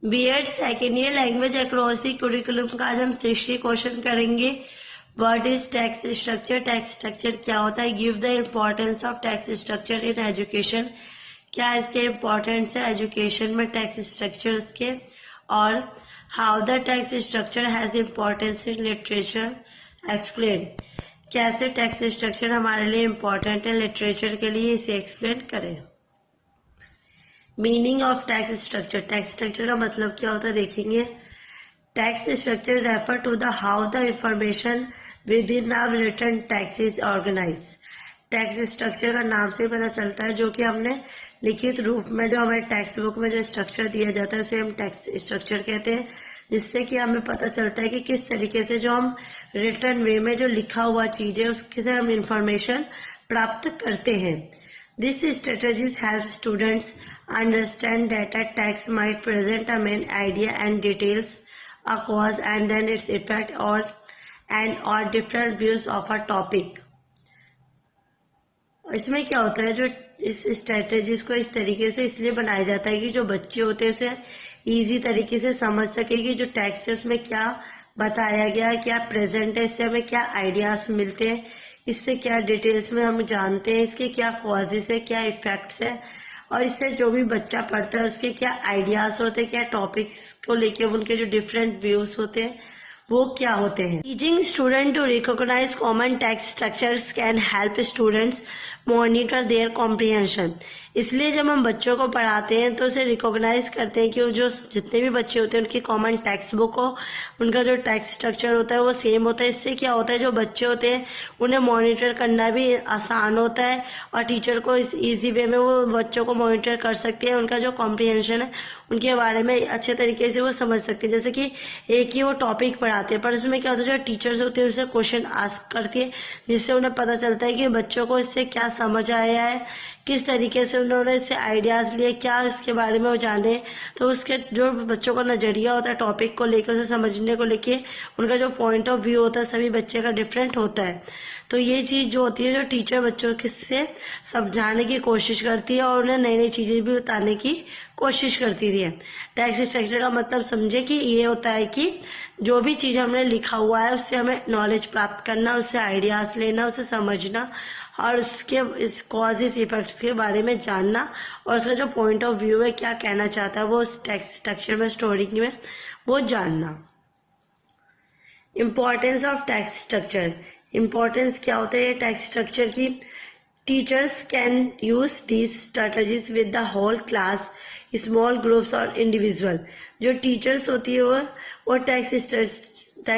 BEd second year language across the curriculum का आज हम 60 क्वेश्चन करेंगे। What is text structure? Text structure क्या होता है? Give the importance of text structure in education. क्या इसके इम्पोर्टेंस है एजुकेशन में टैक्स स्ट्रक्चर के? और how the text structure has importance in literature, explain. कैसे टैक्स स्ट्रक्चर हमारे लिए इम्पोर्टेंट है लिटरेचर के लिए, इसे एक्सप्लेन करें। Meaning of text structure. Text structure का मतलब क्या होता है देखेंगे। Text structure refer to the how the information within the written text is organise. Text structure का नाम से पता चलता है जो कि हमने लिखित रूप में जो हमारे टैक्स बुक में जो स्ट्रक्चर दिया जाता है उसे हम टैक्स स्ट्रक्चर कहते हैं, जिससे कि हमें पता चलता है कि किस तरीके से जो हम रिटर्न वे में जो लिखा हुआ चीज है उसके से हम इंफॉर्मेशन प्राप्त करते हैं। This strategies help students understand that a tax might present a main idea and details a cause and then its effect or different views of a topic. इसमें क्या होता है, जो इस स्ट्रेटेजीज को इस तरीके से इसलिए बनाया जाता है कि जो बच्चे होते हैं उसे इजी तरीके से समझ सके कि जो टैक्स है उसमें क्या बताया गया है, क्या प्रेजेंट है, इससे हमें क्या आइडियाज मिलते हैं, इससे क्या डिटेल्स में हम जानते हैं, इसके क्या कॉजेस है, क्या इफेक्ट्स है, और इससे जो भी बच्चा पढ़ता है उसके क्या आइडियाज होते हैं, क्या टॉपिक्स को लेके उनके जो डिफरेंट व्यूज होते हैं वो क्या होते हैं। Teaching student to recognise common text structures can help students monitor their comprehension. इसलिए जब हम बच्चों को पढ़ाते हैं तो उसे रिकॉग्नाइज करते हैं कि वो जो जितने भी बच्चे होते हैं उनकी कॉमन टेक्स्ट बुक हो, उनका जो टैक्स स्ट्रक्चर होता है वो सेम होता है। इससे क्या होता है, जो बच्चे होते हैं उन्हें मॉनिटर करना भी आसान होता है और टीचर को इस इजी वे में वो बच्चों को मॉनिटर कर सकते हैं, उनका जो कॉम्प्रिहेंशन है उनके बारे में अच्छे तरीके से वो समझ सकते हैं। जैसे कि एक ही वो टॉपिक पढ़ाते हैं पर उसमें क्या होता है, जो टीचर्स होते हैं उससे क्वेश्चन आस्क करती है, जिससे उन्हें पता चलता है कि बच्चों को इससे क्या समझ आया है, किस तरीके से उन्होंने इससे आइडियाज लिए, क्या उसके बारे में वो जाने। तो उसके जो बच्चों का नजरिया होता है टॉपिक को लेकर, उसे समझने को लेके उनका जो पॉइंट ऑफ व्यू होता है सभी बच्चे का डिफरेंट होता है। तो ये चीज जो होती है, जो टीचर बच्चों से समझाने की कोशिश करती है और उन्हें नई नई चीजें भी बताने की कोशिश करती है। टैक्स स्ट्रक्चर का मतलब समझे कि ये होता है कि जो भी चीज हमने लिखा हुआ है उससे हमें नॉलेज प्राप्त करना, उससे आइडियाज लेना, उसे समझना और उसके इस कॉजेस इफेक्ट्स के बारे में जानना और उसका जो पॉइंट ऑफ व्यू है, क्या कहना चाहता है वो उस टैक्स स्ट्रक्चर में, स्टोरी में वो जानना। Importance of text structure. Importance क्या होता है टैक्स स्ट्रक्चर की? Teachers can use these strategies with the whole class, small groups और इंडिविजुअल। जो टीचर्स होती है वो टैक्स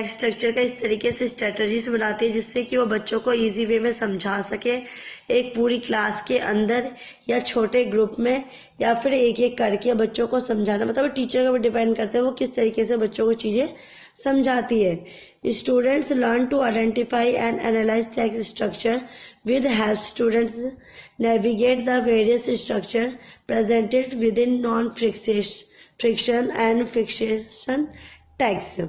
स्ट्रक्चर का इस तरीके से स्ट्रेटजीज बनाती है जिससे कि वो बच्चों को इजी वे में समझा सके, एक पूरी क्लास के अंदर या छोटे ग्रुप में या फिर एक एक करके बच्चों को समझाना। मतलब टीचर के ऊपर डिपेंड करता है वो किस तरीके से बच्चों को चीजें समझाती है। Students learn to identify and analyse text structure with help students navigate the various structure presented within non-friction and friction tax।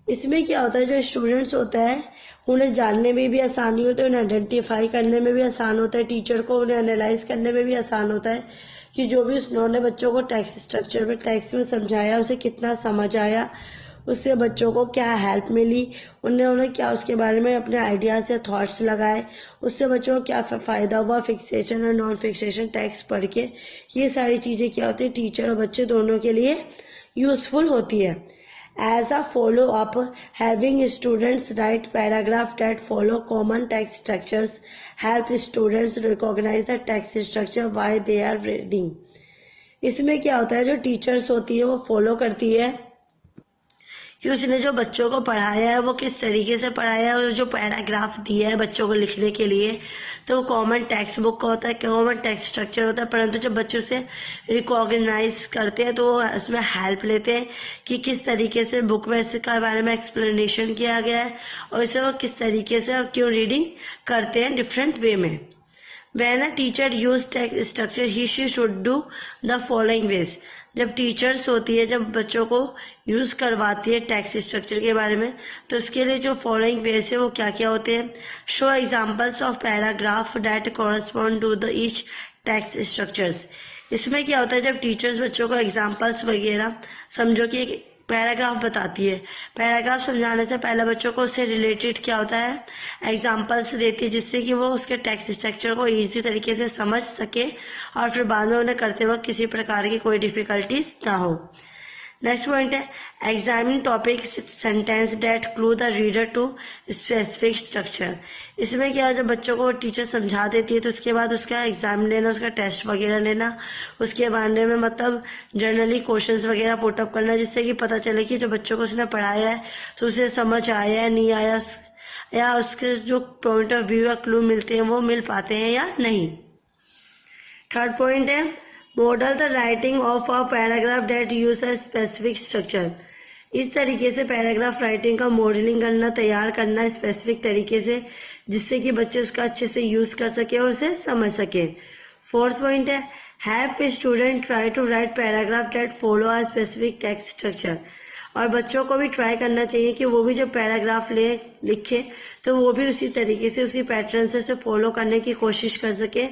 इसमें क्या होता है, जो स्टूडेंट्स होता है उन्हें जानने में भी आसानी होती है, उन्हें आइडेंटिफाई करने में भी आसान होता है, टीचर को उन्हें एनालाइज करने में भी आसान होता है कि जो भी उन्होंने बच्चों को टैक्स स्ट्रक्चर में टैक्स में समझाया उसे कितना समझ आया, उससे बच्चों को क्या हेल्प मिली, उन्हें क्या उसके बारे में अपने आइडियाज या थॉट्स लगाए, उससे बच्चों को क्या फायदा हुआ फिक्सेशन और नॉन फिक्सेशन टैक्स पढ़ के। ये सारी चीजें क्या होती है, टीचर और बच्चे दोनों के लिए यूजफुल होती है। As a follow up, having students write paragraph that follow common text structures help students recognise the text structure why they are reading. इसमें क्या होता है, जो टीचर्स होती है वो फॉलो करती है कि उसने जो बच्चों को पढ़ाया है वो किस तरीके से पढ़ाया है, और जो पैराग्राफ दिया है बच्चों को लिखने के लिए तो वो कॉमन टेक्स्ट बुक का होता है, कॉमन टेक्स्ट स्ट्रक्चर होता है। परंतु जब बच्चे उसे रिकॉग्नाइज करते हैं तो वो उसमें हेल्प लेते हैं कि किस तरीके से बुक में इसके बारे में एक्सप्लेनेशन किया गया है और इसे वो किस तरीके से और क्यों रीडिंग करते हैं डिफरेंट वे में। When a teacher use text structure, she should do the following ways। जब टीचर्स होती है, जब बच्चों को यूज करवाती है टैक्स स्ट्रक्चर के बारे में तो उसके लिए जो फॉलोइंग वेज है वो क्या क्या होते हैं। Show examples of paragraph that correspond to the each text structures. इसमें क्या होता है, जब टीचर्स बच्चों को एग्जाम्पल्स वगैरह, समझो कि एक पैराग्राफ बताती है, पैराग्राफ समझाने से पहले बच्चों को उससे रिलेटेड क्या होता है एग्जाम्पल्स देती है, जिससे कि वो उसके टेक्स्ट स्ट्रक्चर को इजी तरीके से समझ सके और फिर बाद में उन्हें करते वक्त किसी प्रकार की कोई डिफिकल्टीज ना हो। नेक्स्ट पॉइंट है examine topic sentence that clue the reader to specific structure. इसमें क्या है, जब बच्चों को टीचर समझा देती है तो उसके बाद उसका एग्जाम लेना, उसका टेस्ट वगैरह लेना, उसके बारे में मतलब जनरली क्वेश्चंस वगैरह पुटअप करना, जिससे कि पता चले कि जो बच्चों को उसने पढ़ाया है तो उसे समझ आया है नहीं आया, या उसके जो पॉइंट ऑफ व्यू या क्लू मिलते हैं वो मिल पाते हैं या नहीं। थर्ड पॉइंट है model the writing of a paragraph that use a specific structure. इस तरीके से पैराग्राफ राइटिंग का मॉडलिंग करना, तैयार करना स्पेसिफिक तरीके से, जिससे कि बच्चे उसका अच्छे से यूज कर सके और उसे समझ सके। फोर्थ पॉइंट है have student try to write paragraph that follow a specific text structure. और बच्चों को भी ट्राई करना चाहिए कि वो भी जब पैराग्राफ लिखे तो वो भी उसी तरीके से, उसी पैटर्न से उसे फॉलो करने की कोशिश कर सके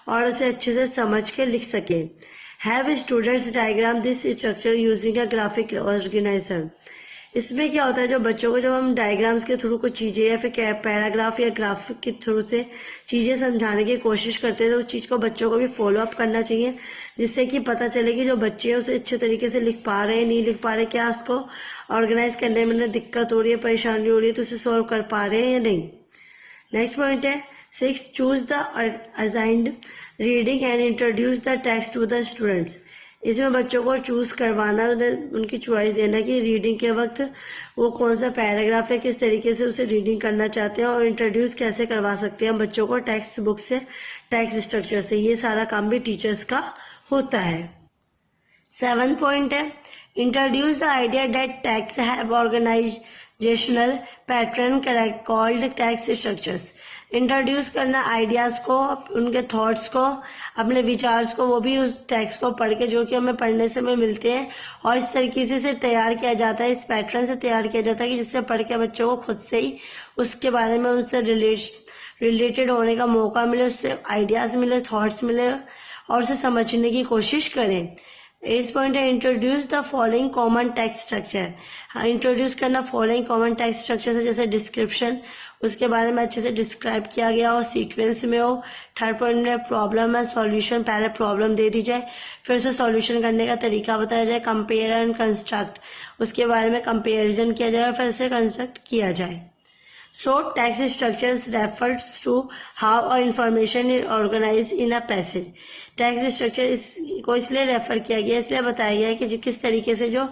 और उसे अच्छे से समझ के लिख सके। Have students diagram this structure using a graphic organiser. इसमें क्या होता है, जो बच्चों को जब हम डायग्राम्स के थ्रू कुछ चीजें या फिर पैराग्राफ या ग्राफिक के थ्रू से चीजें समझाने की कोशिश करते हैं तो उस चीज को बच्चों को भी फॉलो अप करना चाहिए, जिससे कि पता चले कि जो बच्चे हैं उसे अच्छे तरीके से लिख पा रहे हैं नहीं लिख पा रहे, क्या उसको ऑर्गेनाइज करने में दिक्कत हो रही है, परेशानी हो रही है, तो उसे सॉल्व कर पा रहे हैं या नहीं। नेक्स्ट पॉइंट है 6 choose the assigned reading and introduce the text to the students. इसमें बच्चों को चूज करवाना, उनकी चॉइस देना कि रीडिंग के वक्त वो कौन सा पैराग्राफ है, किस तरीके से उसे रीडिंग करना चाहते हैं और इंट्रोड्यूस कैसे करवा सकते हैं बच्चों को टेक्स्ट बुक से, टेक्स्ट स्ट्रक्चर से। ये सारा काम भी टीचर्स का होता है। 7 पॉइंट है introduce the idea that text have organisational pattern called text structures. Introduce करना आइडियाज को, उनके थॉट्स को, अपने विचार्स को, वो भी उस टेक्स्ट को पढ़ के जो कि हमें पढ़ने से मिलते हैं, और इस तरीके से तैयार किया जाता है, इस पैटर्न से तैयार किया जाता है कि जिससे पढ़ के बच्चों को खुद से ही उसके बारे में उनसे रिलेटेड होने का मौका मिले, उससे आइडियाज मिले, थॉट्स मिले और उसे समझने की कोशिश करें। 8 पॉइंट है introduce the following common text structure. Introduce करना फॉलोइंग कॉमन टेक्स्ट स्ट्रक्चर से, जैसे डिस्क्रिप्शन, उसके बारे में अच्छे से डिस्क्राइब किया गया हो, सीक्वेंस में हो। थर्ड पॉइंट में प्रॉब्लम है सॉल्यूशन, पहले प्रॉब्लम दे दी जाए, फिर उसे सॉल्यूशन करने का तरीका बताया जाए। कंपेयर एंड कंस्ट्रक्ट, उसके बारे में कंपेरिजन किया जाए और फिर उसे कंस्ट्रक्ट किया जाए। So text structures refers to how a information is organized in a passage. Text structure को इसलिए रेफर किया गया, इसलिए बताया गया है कि किस तरीके से जो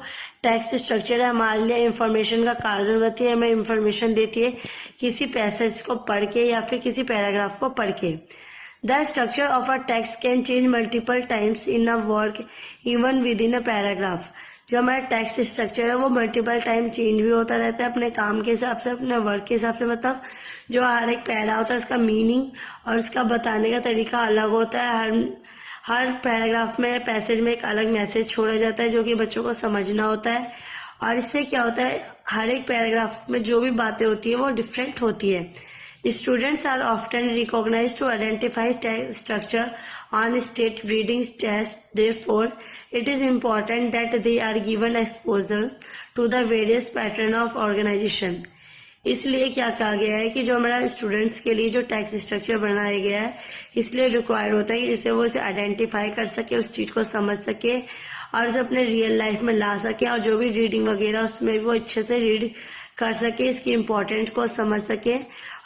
टेक्स्ट स्ट्रक्चर है हमारे लिए इंफॉर्मेशन का कारण बनती है, हमें इंफॉर्मेशन देती है किसी पैसेज को पढ़ के या फिर किसी पैराग्राफ को पढ़ के। The structure of a text can change multiple times in a work even with in a paragraph. जो हमारा टेक्स्ट स्ट्रक्चर है वो मल्टीपल टाइम चेंज भी होता रहता है अपने काम के हिसाब से, अपने वर्क के हिसाब से। मतलब जो हर एक पैरा होता है उसका मीनिंग और उसका बताने का तरीका अलग होता है। हर पैराग्राफ में, पैसेज में एक अलग मैसेज छोड़ा जाता है जो कि बच्चों को समझना होता है। और इससे क्या होता है, हर एक पैराग्राफ में जो भी बातें होती है वो डिफरेंट होती है। Students are often recognised to identify text structure on state reading test. Therefore, it is important that they are given exposure to the various pattern of organization. इसलिए क्या कहा गया है कि जो हमारा स्टूडेंट्स के लिए जो टेक्स्ट स्ट्रक्चर बनाया गया है, इसलिए रिक्वायर होता है कि जिससे वो उसे आइडेंटिफाई कर सके, उस चीज को समझ सके और उसे अपने रियल लाइफ में ला सके, और जो भी रीडिंग वगैरह उसमें वो अच्छे से रीड कर सके, इसकी इम्पोर्टेंट को समझ सके,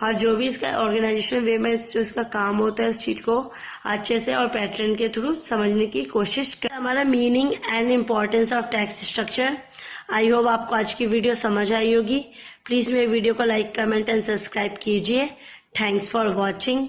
और जो भी इसका ऑर्गेनाइजेशन वे में जो इसका काम होता है उस चीज को अच्छे से और पैटर्न के थ्रू समझने की कोशिश कर। हमारा meaning and importance of text structure. I hope आपको आज की वीडियो समझ आई होगी। प्लीज मेरे वीडियो को लाइक, कमेंट एंड सब्सक्राइब कीजिए। Thanks for watching.